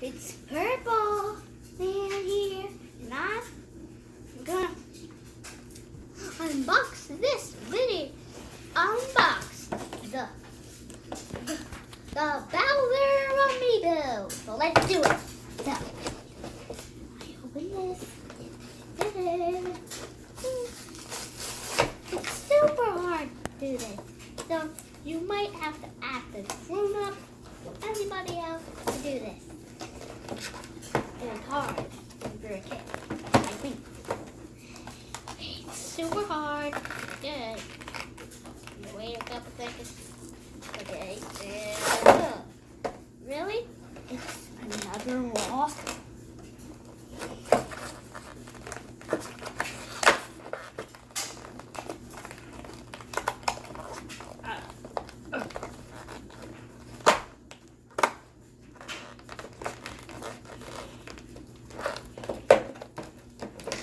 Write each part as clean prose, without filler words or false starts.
It's purple man here, and I'm gonna unbox this video. Unbox the Bowser amiibo. So let's do it. So I open this. It's super hard to do this. So you might have to ask a grown up or anybody else to do this. It's hard if you're a kid, I think. It's super hard. Good. Wait a couple seconds. Okay, there we go. Really? It's another wall.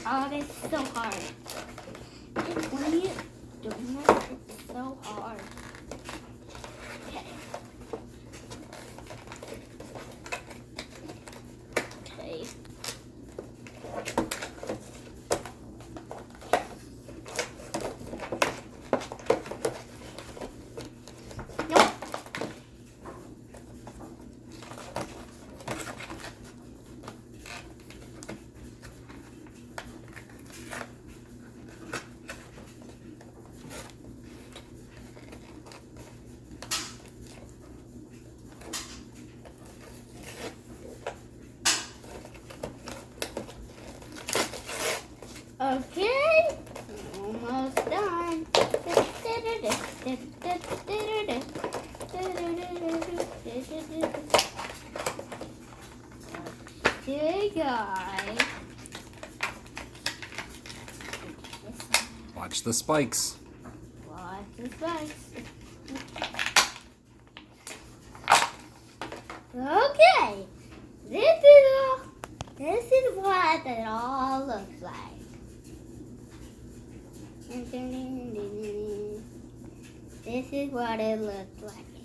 Oh, it's so hard. When you do it, it's so hard. Okay. Okay. Nope. Okay, almost done. Okay, guys. Watch the spikes. Watch the spikes. Okay, this is what it all looks like. This is what it looks like.